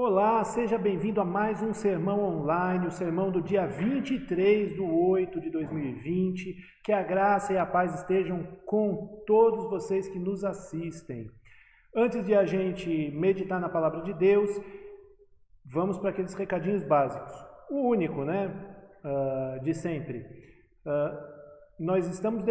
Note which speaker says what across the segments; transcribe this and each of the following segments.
Speaker 1: Olá, seja bem-vindo a mais um sermão online, o sermão do dia 23/8 de 2020. Que a graça e a paz estejam com todos vocês que nos assistem. Antes de a gente meditar na palavra de Deus, vamos para aqueles recadinhos básicos. O único, de sempre. Nós estamos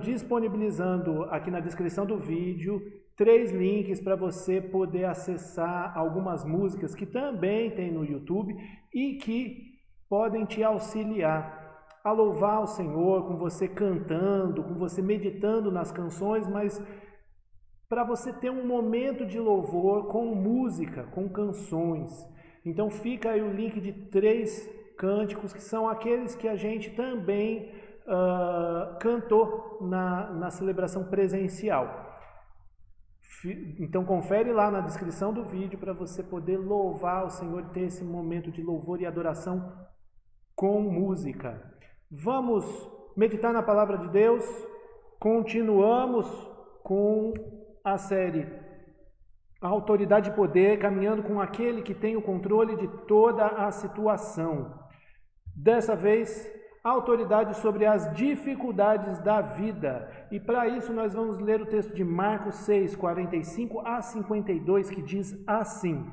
Speaker 1: disponibilizando aqui na descrição do vídeo 3 links para você poder acessar algumas músicas que também tem no YouTube e que podem te auxiliar a louvar o Senhor, com você cantando, com você meditando nas canções, mas para você ter um momento de louvor com música, com canções. Então fica aí o link de 3 cânticos, que são aqueles que a gente também cantou na celebração presencial. Então confere lá na descrição do vídeo para você poder louvar o Senhor e ter esse momento de louvor e adoração com música. Vamos meditar na palavra de Deus. Continuamos com a série A Autoridade e Poder, caminhando com aquele que tem o controle de toda a situação. Dessa vez, autoridade sobre as dificuldades da vida. E para isso nós vamos ler o texto de Marcos 6, 45 a 52, que diz assim: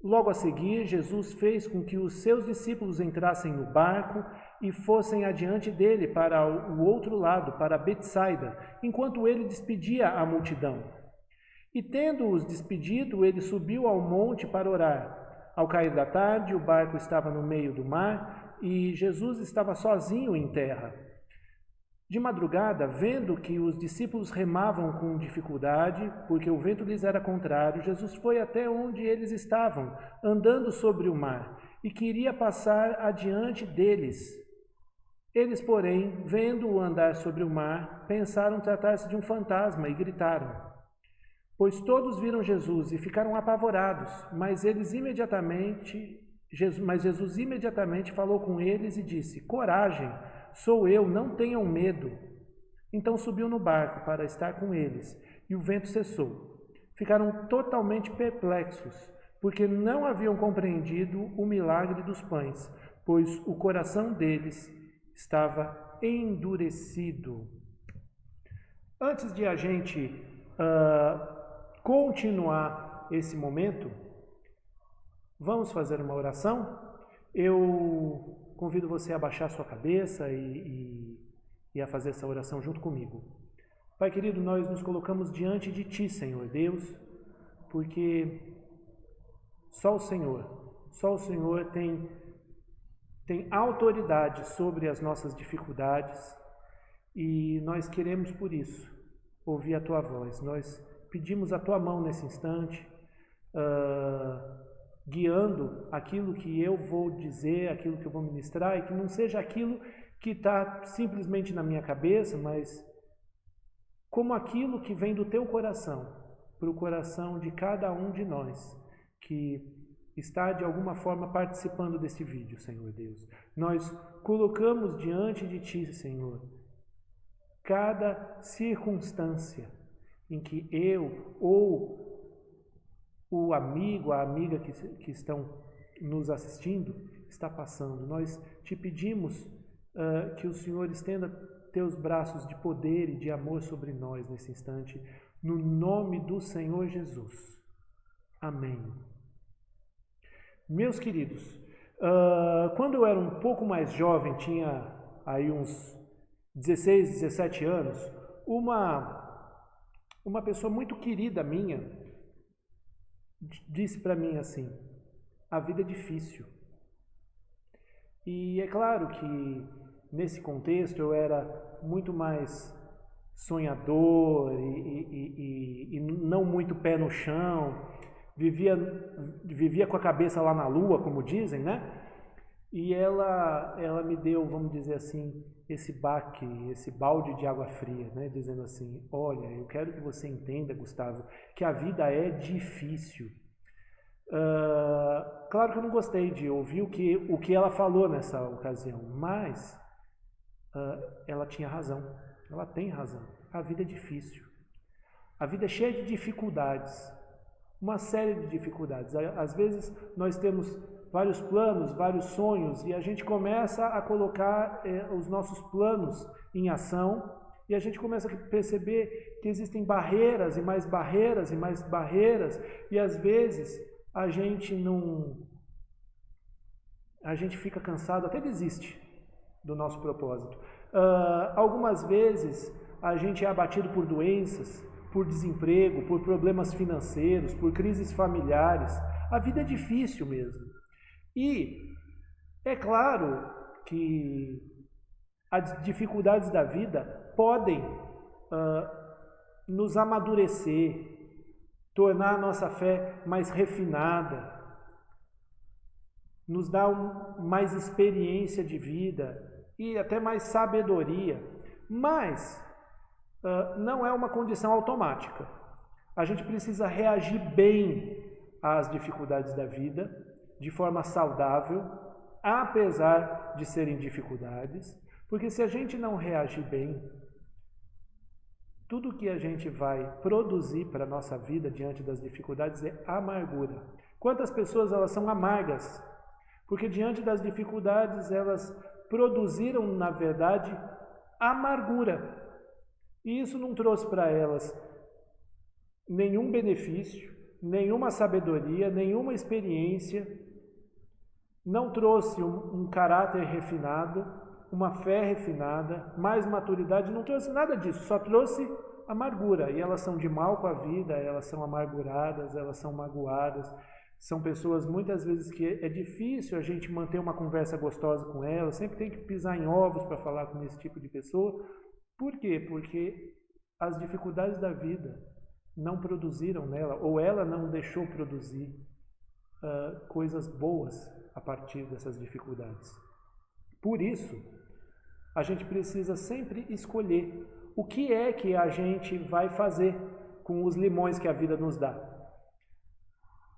Speaker 1: Logo a seguir, Jesus fez com que os seus discípulos entrassem no barco e fossem adiante dele para o outro lado, para Betsaida, enquanto ele despedia a multidão. E tendo-os despedido, ele subiu ao monte para orar. Ao cair da tarde, o barco estava no meio do mar e Jesus estava sozinho em terra. De madrugada, vendo que os discípulos remavam com dificuldade, porque o vento lhes era contrário, Jesus foi até onde eles estavam, andando sobre o mar, e queria passar adiante deles. Eles, porém, vendo-o andar sobre o mar, pensaram tratar-se de um fantasma e gritaram. Pois todos viram Jesus e ficaram apavorados, mas Jesus imediatamente falou com eles e disse: Coragem, sou eu, não tenham medo. Então subiu no barco para estar com eles, e o vento cessou. Ficaram totalmente perplexos, porque não haviam compreendido o milagre dos pães, pois o coração deles estava endurecido. Antes de a gente continuar esse momento, vamos fazer uma oração? Eu convido você a baixar sua cabeça e a fazer essa oração junto comigo. Pai querido, nós nos colocamos diante de Ti, Senhor Deus, porque só o Senhor tem autoridade sobre as nossas dificuldades e nós queremos, por isso, ouvir a Tua voz. Nós pedimos a Tua mão nesse instante, guiando aquilo que eu vou dizer, aquilo que eu vou ministrar, e que não seja aquilo que está simplesmente na minha cabeça, mas como aquilo que vem do Teu coração, para o coração de cada um de nós, que está de alguma forma participando desse vídeo, Senhor Deus. Nós colocamos diante de Ti, Senhor, cada circunstância em que eu ou o amigo, a amiga que estão nos assistindo está passando. Nós Te pedimos que o Senhor estenda Teus braços de poder e de amor sobre nós nesse instante, no nome do Senhor Jesus. Amém. Meus queridos, quando eu era um pouco mais jovem, tinha aí uns 16, 17 anos, uma pessoa muito querida minha disse para mim assim: a vida é difícil. E é claro que nesse contexto eu era muito mais sonhador e não muito pé no chão, vivia com a cabeça lá na lua, como dizem, né? E ela me deu, vamos dizer assim, esse baque, esse balde de água fria, né? Dizendo assim: olha, eu quero que você entenda, Gustavo, que a vida é difícil. Claro que eu não gostei de ouvir o que ela falou nessa ocasião, mas ela tinha razão, ela tem razão. A vida é difícil, a vida é cheia de dificuldades, uma série de dificuldades. Às vezes nós temos vários planos, vários sonhos, e a gente começa a colocar os nossos planos em ação, e a gente começa a perceber que existem barreiras e mais barreiras e mais barreiras, e às vezes a gente fica cansado, até desiste do nosso propósito. Algumas vezes a gente é abatido por doenças, por desemprego, por problemas financeiros, por crises familiares. A vida é difícil mesmo. E é claro que as dificuldades da vida podem nos amadurecer, tornar a nossa fé mais refinada, nos dar mais experiência de vida e até mais sabedoria, mas não é uma condição automática. A gente precisa reagir bem às dificuldades da vida, de forma saudável, apesar de serem dificuldades, porque se a gente não reagir bem, tudo que a gente vai produzir para a nossa vida diante das dificuldades é amargura. Quantas pessoas elas são amargas? Porque diante das dificuldades elas produziram, na verdade, amargura. E isso não trouxe para elas nenhum benefício, nenhuma sabedoria, nenhuma experiência, não trouxe um caráter refinado, uma fé refinada, mais maturidade, não trouxe nada disso, só trouxe amargura. E elas são de mal com a vida, elas são amarguradas, elas são magoadas. São pessoas muitas vezes que é difícil a gente manter uma conversa gostosa com elas, sempre tem que pisar em ovos para falar com esse tipo de pessoa. Por quê? Porque as dificuldades da vida não produziram nela, ou ela não deixou produzir coisas boas a partir dessas dificuldades. Por isso, a gente precisa sempre escolher o que é que a gente vai fazer com os limões que a vida nos dá.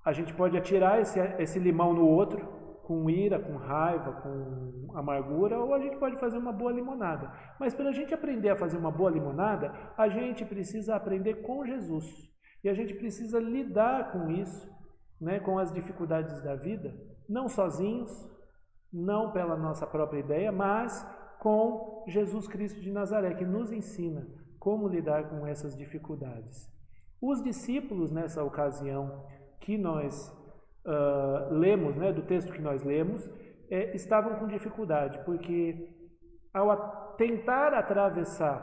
Speaker 1: A gente pode atirar esse limão no outro, com ira, com raiva, com amargura, ou a gente pode fazer uma boa limonada. Mas para a gente aprender a fazer uma boa limonada, a gente precisa aprender com Jesus. E a gente precisa lidar com isso, né, com as dificuldades da vida, não sozinhos, não pela nossa própria ideia, mas com Jesus Cristo de Nazaré, que nos ensina como lidar com essas dificuldades. Os discípulos, nessa ocasião que nós lemos, né, do texto que nós lemos, estavam com dificuldade, porque ao tentar atravessar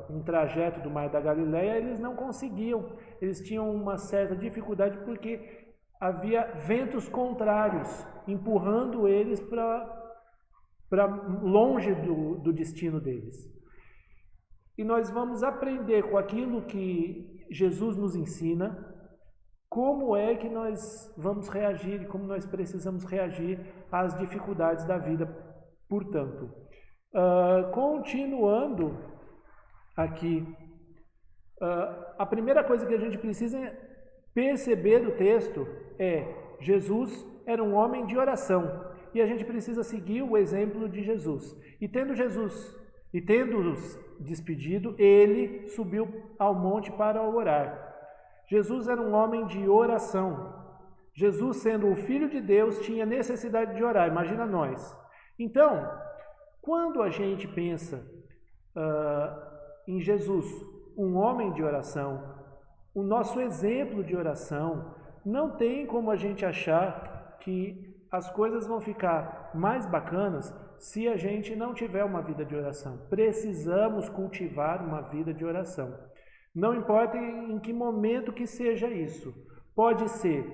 Speaker 1: um trajeto do Mar da Galileia, eles não conseguiam, eles tinham uma certa dificuldade porque havia ventos contrários, empurrando eles para longe do destino deles. E nós vamos aprender com aquilo que Jesus nos ensina, como é que nós vamos reagir e como nós precisamos reagir às dificuldades da vida. Portanto, continuando aqui, a primeira coisa que a gente precisa perceber do texto é: Jesus era um homem de oração, e a gente precisa seguir o exemplo de Jesus. E tendo-os despedido, ele subiu ao monte para orar. Jesus era um homem de oração. Jesus, sendo o Filho de Deus, tinha necessidade de orar. Imagina nós. Então, quando a gente pensa em Jesus, um homem de oração, o nosso exemplo de oração, não tem como a gente achar que as coisas vão ficar mais bacanas se a gente não tiver uma vida de oração. Precisamos cultivar uma vida de oração. Não importa em que momento que seja isso. Pode ser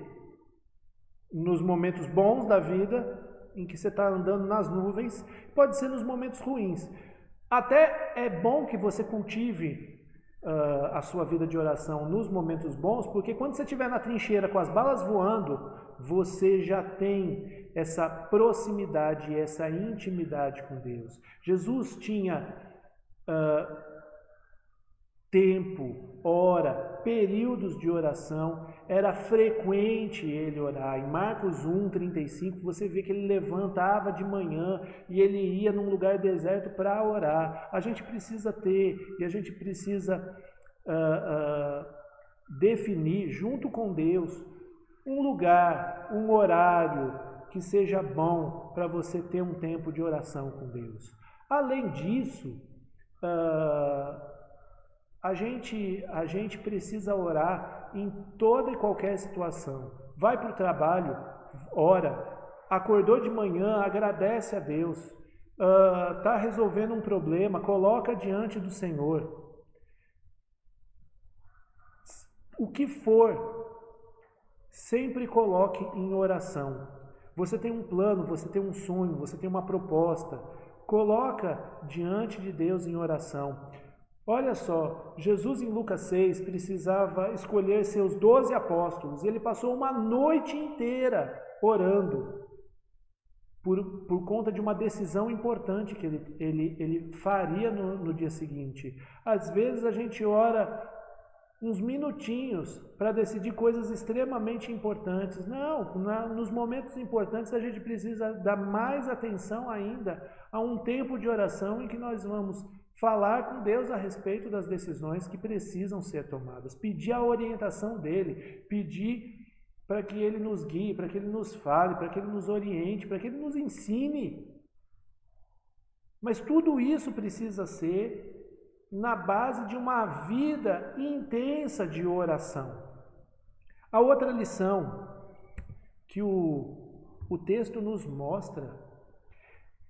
Speaker 1: nos momentos bons da vida, em que você está andando nas nuvens, pode ser nos momentos ruins. Até é bom que você cultive a sua vida de oração nos momentos bons, porque quando você estiver na trincheira com as balas voando, você já tem essa proximidade, essa intimidade com Deus. Jesus tinha tempo, hora, períodos de oração, era frequente ele orar. Em Marcos 1:35, você vê que ele levantava de manhã e ele ia num lugar deserto para orar. A gente precisa ter e a gente precisa definir junto com Deus um lugar, um horário que seja bom para você ter um tempo de oração com Deus. Além disso, a gente precisa orar em toda e qualquer situação. Vai para o trabalho, ora. Acordou de manhã, agradece a Deus. Está resolvendo um problema, coloca diante do Senhor. O que for, sempre coloque em oração. Você tem um plano, você tem um sonho, você tem uma proposta. Coloca diante de Deus em oração. Olha só, Jesus em Lucas 6 precisava escolher seus 12 apóstolos. E ele passou uma noite inteira orando por conta de uma decisão importante que ele faria no dia seguinte. Às vezes a gente ora uns minutinhos para decidir coisas extremamente importantes. Não, nos momentos importantes a gente precisa dar mais atenção ainda a um tempo de oração em que nós vamos falar com Deus a respeito das decisões que precisam ser tomadas, pedir a orientação dele, pedir para que ele nos guie, para que ele nos fale, para que ele nos oriente, para que ele nos ensine. Mas tudo isso precisa ser na base de uma vida intensa de oração. A outra lição que o texto nos mostra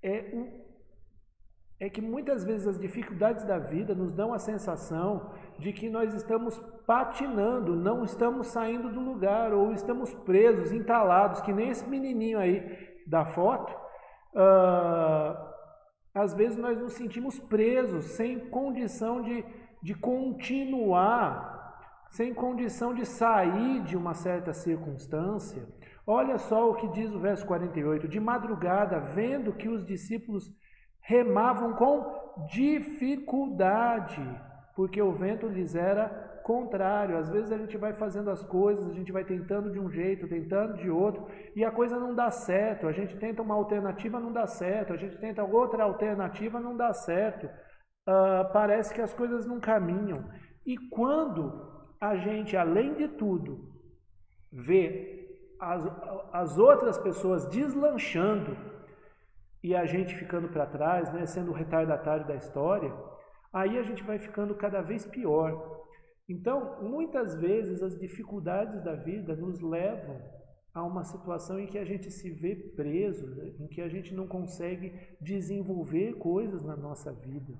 Speaker 1: é que muitas vezes as dificuldades da vida nos dão a sensação de que nós estamos patinando, não estamos saindo do lugar, ou estamos presos, entalados, que nem esse menininho aí da foto. Às vezes nós nos sentimos presos, sem condição de continuar, sem condição de sair de uma certa circunstância. Olha só o que diz o verso 48. De madrugada, vendo que os discípulos remavam com dificuldade, porque o vento lhes era contrário. Às vezes a gente vai fazendo as coisas, a gente vai tentando de um jeito, tentando de outro, e a coisa não dá certo. A gente tenta uma alternativa, não dá certo. A gente tenta outra alternativa, não dá certo. Parece que as coisas não caminham. E quando a gente, além de tudo, vê as outras pessoas deslanchando e a gente ficando para trás, né, sendo o retardatário da história, aí a gente vai ficando cada vez pior. Então, muitas vezes as dificuldades da vida nos levam a uma situação em que a gente se vê preso, né, em que a gente não consegue desenvolver coisas na nossa vida.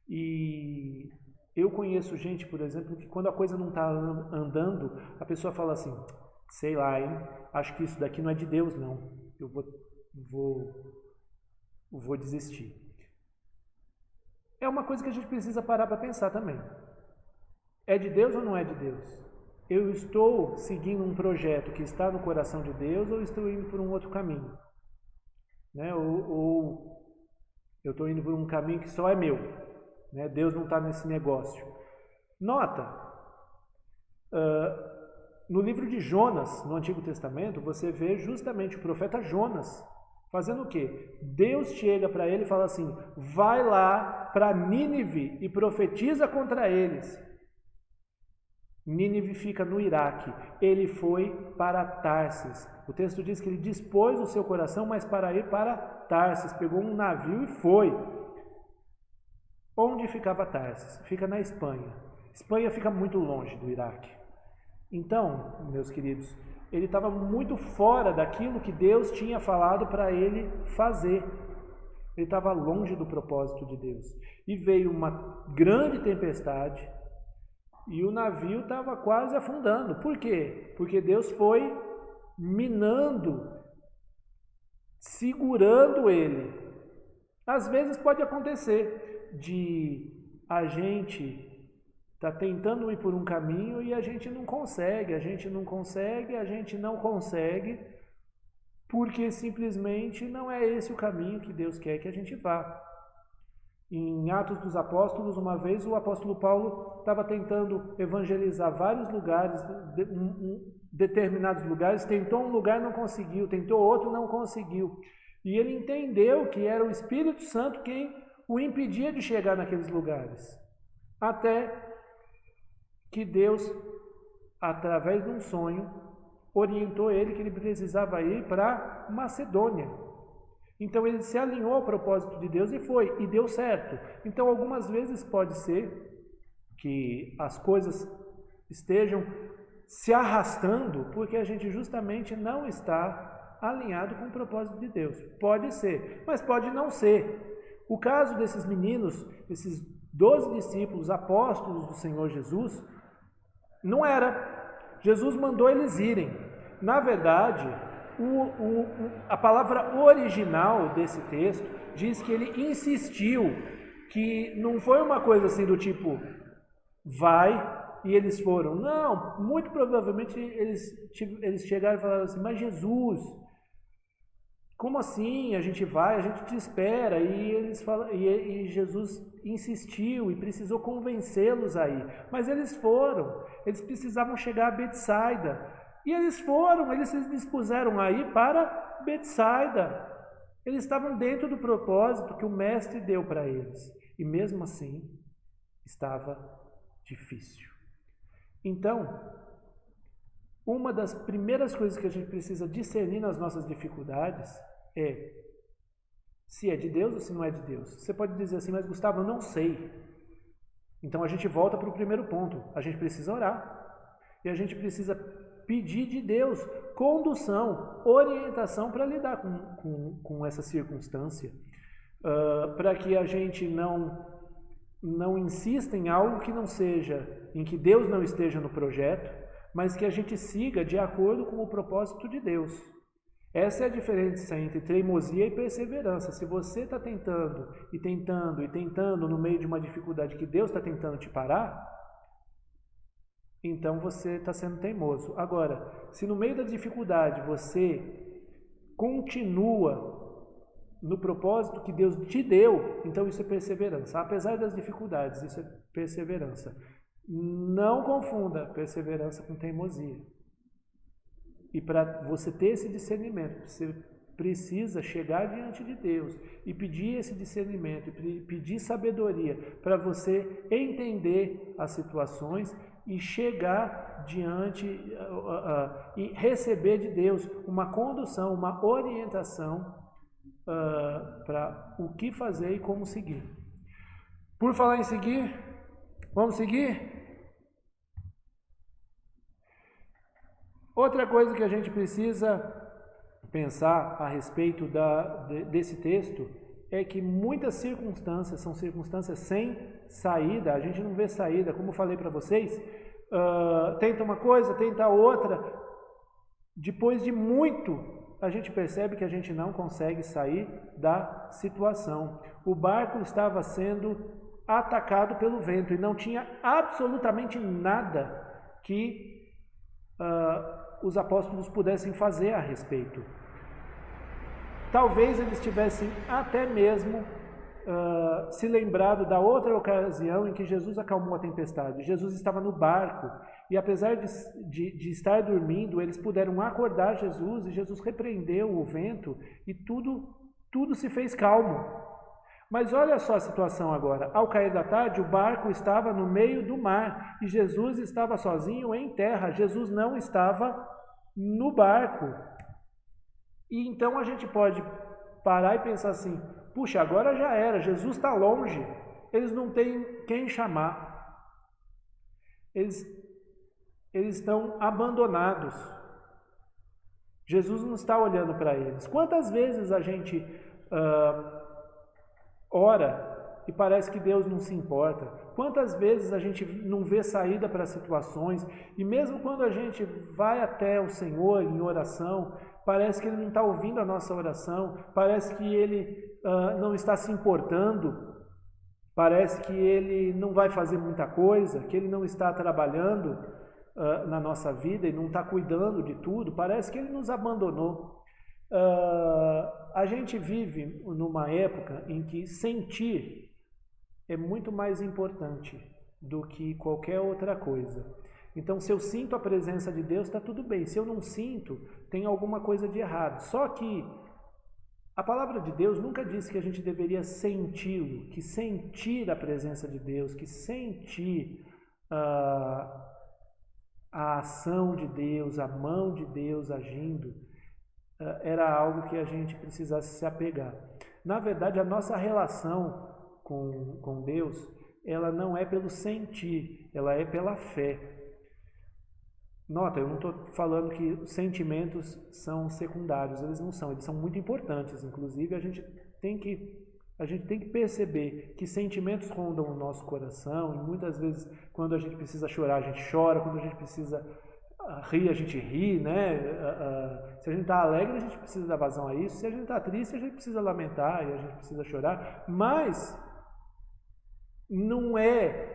Speaker 1: E eu conheço gente, por exemplo, que quando a coisa não está andando, a pessoa fala assim, sei lá, hein, acho que isso daqui não é de Deus, não. Eu vou desistir. É uma coisa que a gente precisa parar para pensar também. É de Deus ou não é de Deus? Eu estou seguindo um projeto que está no coração de Deus ou estou indo por um outro caminho? Né? Ou eu estou indo por um caminho que só é meu. Né? Deus não está nesse negócio. Nota, no livro de Jonas, no Antigo Testamento, você vê justamente o profeta Jonas fazendo o quê? Deus chega para ele e fala assim, vai lá para Nínive e profetiza contra eles. Nínive fica no Iraque. Ele foi para Tarsis. O texto diz que ele dispôs o seu coração, mas para ir para Tarsis. Pegou um navio e foi. Onde ficava Tarsis? Fica na Espanha. Espanha fica muito longe do Iraque. Então, meus queridos, ele estava muito fora daquilo que Deus tinha falado para ele fazer. Ele estava longe do propósito de Deus. E veio uma grande tempestade e o navio estava quase afundando. Por quê? Porque Deus foi minando, segurando ele. Às vezes pode acontecer de a gente está tentando ir por um caminho e a gente não consegue, porque simplesmente não é esse o caminho que Deus quer que a gente vá. Em Atos dos Apóstolos, uma vez o apóstolo Paulo estava tentando evangelizar vários lugares, determinados lugares, tentou um lugar, não conseguiu, tentou outro, não conseguiu. E ele entendeu que era o Espírito Santo quem o impedia de chegar naqueles lugares. Até que Deus, através de um sonho, orientou ele que ele precisava ir para Macedônia. Então ele se alinhou ao propósito de Deus e foi, e deu certo. Então algumas vezes pode ser que as coisas estejam se arrastando porque a gente justamente não está alinhado com o propósito de Deus. Pode ser, mas pode não ser. O caso desses meninos, esses 12 discípulos, apóstolos do Senhor Jesus, não era. Jesus mandou eles irem. Na verdade, a palavra original desse texto diz que ele insistiu, que não foi uma coisa assim do tipo, vai, e eles foram. Não, muito provavelmente eles chegaram e falaram assim, mas Jesus, como assim? A gente vai, a gente te espera. E Jesus insistiu e precisou convencê-los a ir. Mas eles foram, eles precisavam chegar a Betsaida. E eles foram, eles se dispuseram a ir para Betsaida. Eles estavam dentro do propósito que o Mestre deu para eles. E mesmo assim, estava difícil. Então, uma das primeiras coisas que a gente precisa discernir nas nossas dificuldades é se é de Deus ou se não é de Deus. Você pode dizer assim, mas Gustavo, eu não sei. Então a gente volta para o primeiro ponto. A gente precisa orar. E a gente precisa pedir de Deus condução, orientação para lidar com essa circunstância. Para que a gente não insista em algo que não seja, em que Deus não esteja no projeto, mas que a gente siga de acordo com o propósito de Deus. Essa é a diferença entre teimosia e perseverança. Se você está tentando no meio de uma dificuldade que Deus está tentando te parar, então você está sendo teimoso. Agora, se no meio da dificuldade você continua no propósito que Deus te deu, então isso é perseverança. Apesar das dificuldades, isso é perseverança. Não confunda perseverança com teimosia. E para você ter esse discernimento, você precisa chegar diante de Deus e pedir esse discernimento, e pedir sabedoria para você entender as situações e chegar diante e receber de Deus uma condução, uma orientação para o que fazer e como seguir. Por falar em seguir, vamos seguir? Outra coisa que a gente precisa pensar a respeito desse texto é que muitas circunstâncias são circunstâncias sem saída, a gente não vê saída, como eu falei para vocês, tenta uma coisa, tenta outra, depois de muito, a gente percebe que a gente não consegue sair da situação. O barco estava sendo atacado pelo vento e não tinha absolutamente nada que os apóstolos pudessem fazer a respeito. Talvez eles tivessem até mesmo se lembrado da outra ocasião em que Jesus acalmou a tempestade. Jesus estava no barco e apesar de estar dormindo, eles puderam acordar Jesus e Jesus repreendeu o vento e tudo se fez calmo. Mas olha só a situação agora. Ao cair da tarde, o barco estava no meio do mar e Jesus estava sozinho em terra. Jesus não estava no barco. E então a gente pode parar e pensar assim, puxa, agora já era, Jesus está longe, eles não têm quem chamar. Eles estão abandonados. Jesus não está olhando para eles. Quantas vezes a gente ora e parece que Deus não se importa? Quantas vezes a gente não vê saída para situações e mesmo quando a gente vai até o Senhor em oração, parece que Ele não está ouvindo a nossa oração, parece que Ele não está se importando, parece que Ele não vai fazer muita coisa, que Ele não está trabalhando na nossa vida e não está cuidando de tudo, parece que Ele nos abandonou. A gente vive numa época em que sentir é muito mais importante do que qualquer outra coisa. Então, se eu sinto a presença de Deus, está tudo bem. Se eu não sinto, tem alguma coisa de errado. Só que a palavra de Deus nunca disse que a gente deveria senti-lo, que sentir a presença de Deus, que sentir a ação de Deus, a mão de Deus agindo, era algo que a gente precisasse se apegar. Na verdade, a nossa relação com Deus, ela não é pelo sentir, ela é pela fé. Nota, eu não estou falando que os sentimentos são secundários, eles não são, eles são muito importantes. Inclusive, a gente tem que perceber que sentimentos rondam o nosso coração, e muitas vezes, quando a gente precisa chorar, a gente chora, quando a gente precisa rir, a gente ri, né? Se a gente está alegre, a gente precisa dar vazão a isso, se a gente está triste, a gente precisa lamentar e a gente precisa chorar, mas não é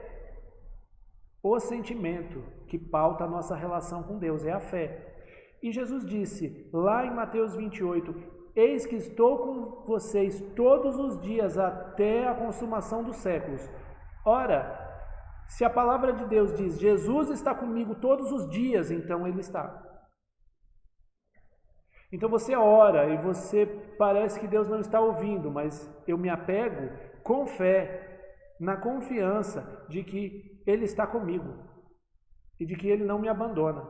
Speaker 1: o sentimento que pauta a nossa relação com Deus, é a fé. E Jesus disse, lá em Mateus 28, eis que estou com vocês todos os dias até a consumação dos séculos. Ora, se a palavra de Deus diz, Jesus está comigo todos os dias, então Ele está. Então você ora e você parece que Deus não está ouvindo, mas eu me apego com fé, na confiança de que Ele está comigo e de que Ele não me abandona.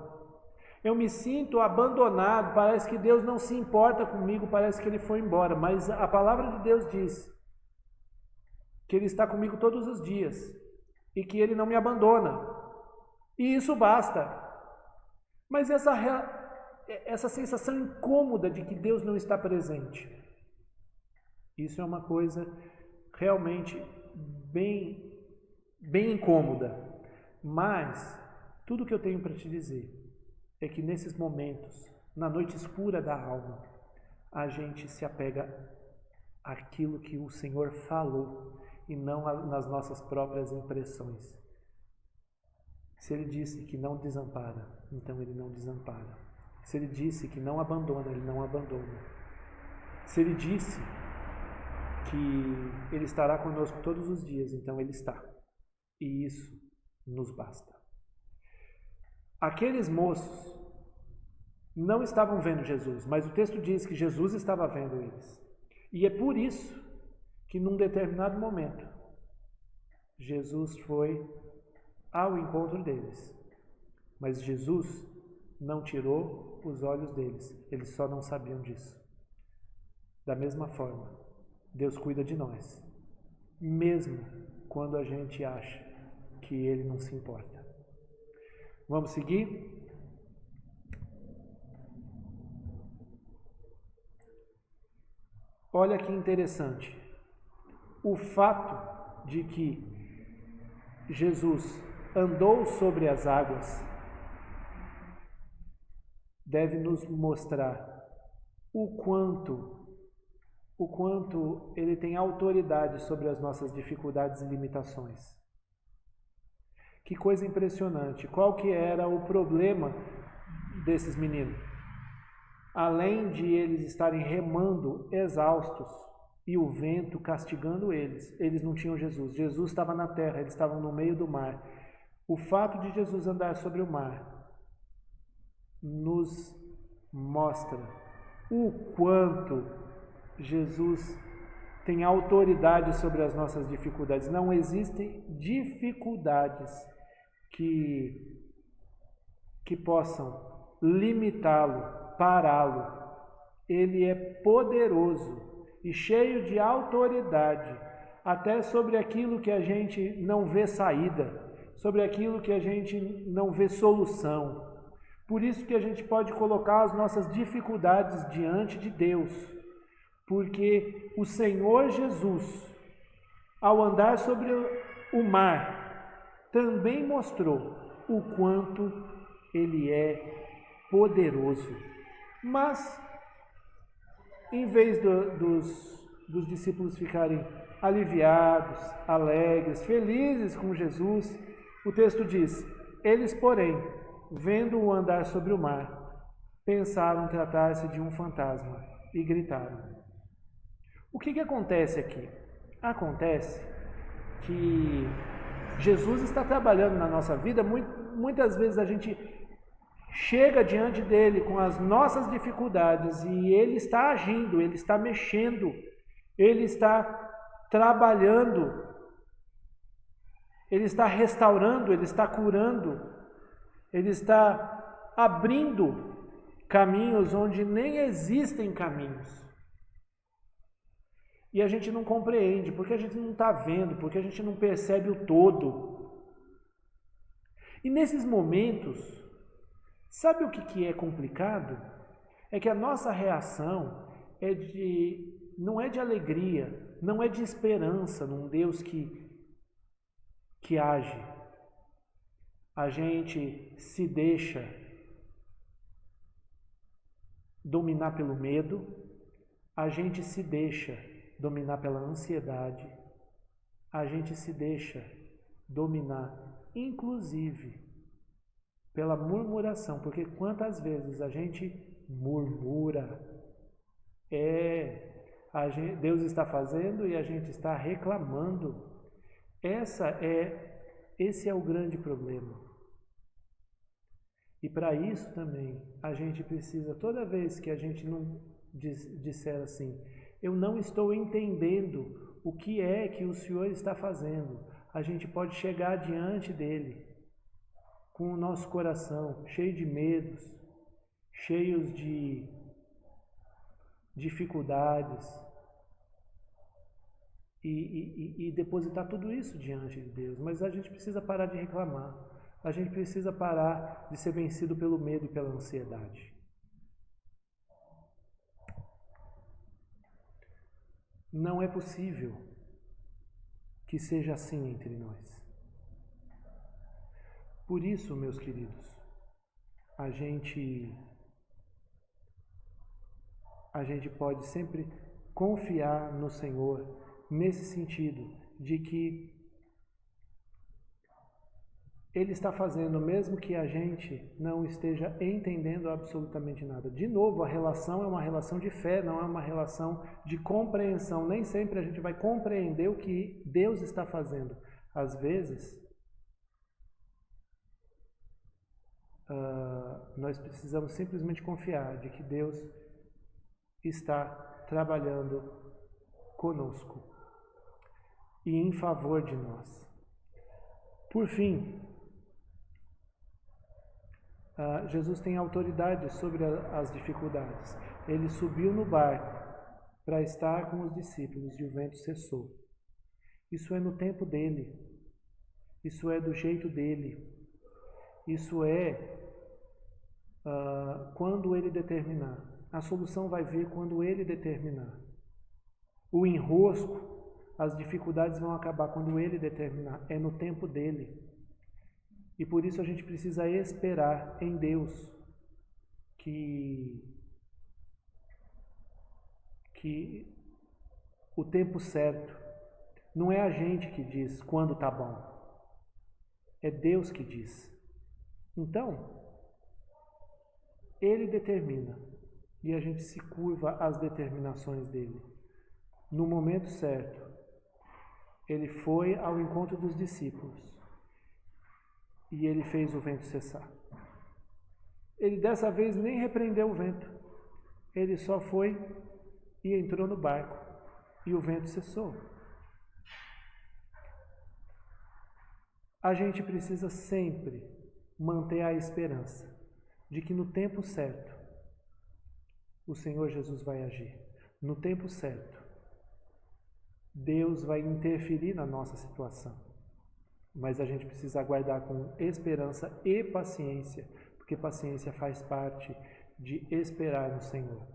Speaker 1: Eu me sinto abandonado, parece que Deus não se importa comigo, parece que Ele foi embora, mas a palavra de Deus diz que Ele está comigo todos os dias e que Ele não me abandona. E isso basta. Mas essa sensação incômoda de que Deus não está presente, isso é uma coisa realmente bem incômoda. Mas tudo que eu tenho para te dizer é que nesses momentos, na noite escura da alma, a gente se apega àquilo que o Senhor falou e não nas nossas próprias impressões. Se Ele disse que não desampara, então Ele não desampara. Se Ele disse que não abandona, Ele não abandona. Se Ele disse que Ele estará conosco todos os dias, então Ele está. E isso nos basta. Aqueles moços não estavam vendo Jesus, mas o texto diz que Jesus estava vendo eles. E é por isso que num determinado momento, Jesus foi ao encontro deles. Mas Jesus não tirou os olhos deles, eles só não sabiam disso. Da mesma forma, Deus cuida de nós, mesmo quando a gente acha que Ele não se importa. Vamos seguir? Olha que interessante. O fato de que Jesus andou sobre as águas deve nos mostrar o quanto Ele tem autoridade sobre as nossas dificuldades e limitações. Que coisa impressionante. Qual que era o problema desses meninos? Além de eles estarem remando exaustos e o vento castigando eles não tinham Jesus. Jesus estava na terra, eles estavam no meio do mar. O fato de Jesus andar sobre o mar nos mostra o quanto Jesus tem autoridade sobre as nossas dificuldades. Não existem dificuldades que possam limitá-lo, pará-lo. Ele é poderoso e cheio de autoridade, até sobre aquilo que a gente não vê saída, sobre aquilo que a gente não vê solução. Por isso que a gente pode colocar as nossas dificuldades diante de Deus, porque o Senhor Jesus, ao andar sobre o mar, também mostrou o quanto Ele é poderoso. Mas, em vez dos discípulos ficarem aliviados, alegres, felizes com Jesus, o texto diz, eles, porém, vendo-o andar sobre o mar, pensaram tratar-se de um fantasma e gritaram. O que acontece aqui? Acontece que Jesus está trabalhando na nossa vida. Muitas vezes a gente chega diante dele com as nossas dificuldades e ele está agindo, ele está mexendo, ele está trabalhando Ele está restaurando, Ele está curando, Ele está abrindo caminhos onde nem existem caminhos. E a gente não compreende, porque a gente não está vendo, porque a gente não percebe o todo. E nesses momentos, sabe o que é complicado? É que a nossa reação não é de alegria, não é de esperança num Deus que age. A gente se deixa dominar pelo medo, a gente se deixa dominar pela ansiedade, a gente se deixa dominar, inclusive, pela murmuração, porque quantas vezes a gente murmura, Deus está fazendo e a gente está reclamando. Esse é o grande problema. E para isso também, a gente precisa, toda vez que a gente não disser assim, eu não estou entendendo o que é que o Senhor está fazendo, a gente pode chegar diante dele com o nosso coração cheio de medos, cheios de dificuldades, e depositar tudo isso diante de Deus. Mas a gente precisa parar de reclamar, a gente precisa parar de ser vencido pelo medo e pela ansiedade. Não é possível que seja assim entre nós. Por isso, meus queridos, a gente pode sempre confiar no Senhor nesse sentido de que Ele está fazendo, mesmo que a gente não esteja entendendo absolutamente nada. De novo, a relação é uma relação de fé, não é uma relação de compreensão. Nem sempre a gente vai compreender o que Deus está fazendo. Às vezes, nós precisamos simplesmente confiar de que Deus está trabalhando conosco e em favor de nós. Por fim, Jesus tem autoridade sobre as dificuldades. Ele subiu no barco para estar com os discípulos e o vento cessou. Isso é no tempo dele. Isso é do jeito dele. Isso é quando ele determinar. A solução vai vir quando ele determinar. O enrosco, as dificuldades vão acabar quando ele determinar. É no tempo dele. E por isso a gente precisa esperar em Deus que o tempo certo não é a gente que diz quando está bom. É Deus que diz. Então, Ele determina e a gente se curva às determinações dele. No momento certo, Ele foi ao encontro dos discípulos. E ele fez o vento cessar. Ele dessa vez nem repreendeu o vento. Ele só foi e entrou no barco. E o vento cessou. A gente precisa sempre manter a esperança de que no tempo certo o Senhor Jesus vai agir. No tempo certo, Deus vai interferir na nossa situação. Mas a gente precisa aguardar com esperança e paciência, porque paciência faz parte de esperar no Senhor.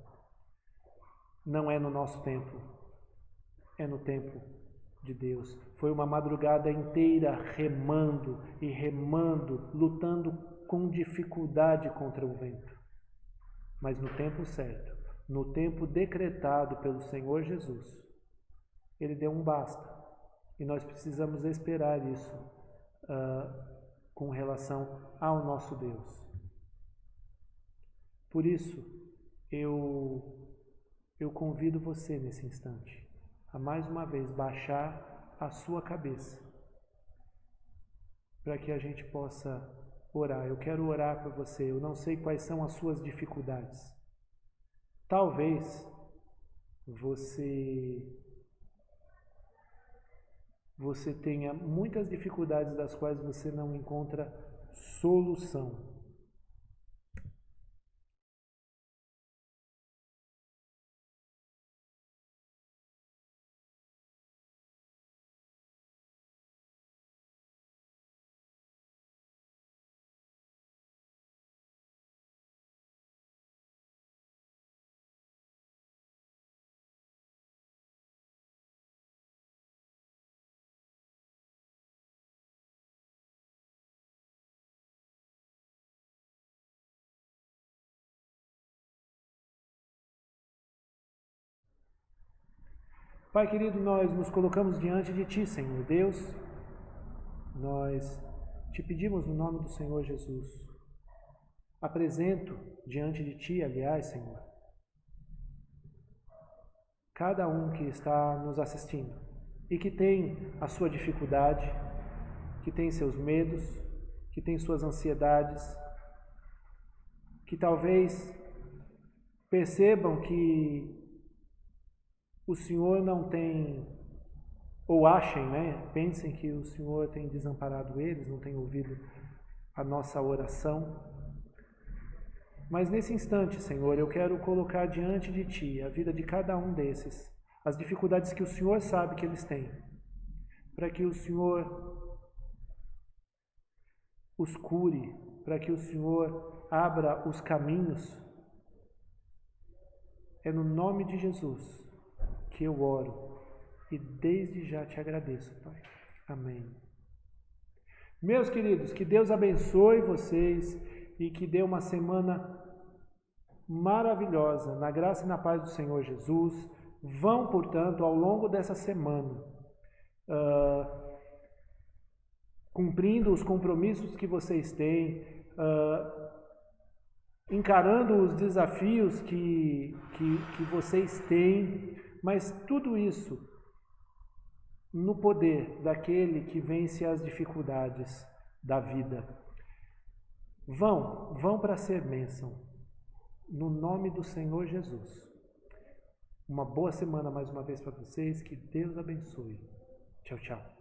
Speaker 1: Não é no nosso tempo, é no tempo de Deus. Foi uma madrugada inteira remando e remando, lutando com dificuldade contra o vento. Mas no tempo certo, no tempo decretado pelo Senhor Jesus, Ele deu um basta. E nós precisamos esperar isso com relação ao nosso Deus. Por isso, eu convido você nesse instante a mais uma vez baixar a sua cabeça para que a gente possa orar. Eu quero orar por você. Eu não sei quais são as suas dificuldades. Talvez você você tenha muitas dificuldades das quais você não encontra solução. Pai querido, nós nos colocamos diante de Ti, Senhor Deus. Nós te pedimos no nome do Senhor Jesus. Apresento diante de Ti, aliás, Senhor, cada um que está nos assistindo e que tem a sua dificuldade, que tem seus medos, que tem suas ansiedades, que talvez percebam que o Senhor não tem, ou achem, pensem que o Senhor tem desamparado eles, não tem ouvido a nossa oração. Mas nesse instante, Senhor, eu quero colocar diante de Ti a vida de cada um desses, as dificuldades que o Senhor sabe que eles têm, para que o Senhor os cure, para que o Senhor abra os caminhos. É no nome de Jesus que eu oro e desde já te agradeço, Pai. Amém. Meus queridos, que Deus abençoe vocês e que dê uma semana maravilhosa na graça e na paz do Senhor Jesus. Vão, portanto, ao longo dessa semana, cumprindo os compromissos que vocês têm, encarando os desafios que vocês têm, mas tudo isso no poder daquele que vence as dificuldades da vida. Vão para ser bênção, no nome do Senhor Jesus. Uma boa semana mais uma vez para vocês, que Deus abençoe. Tchau, tchau.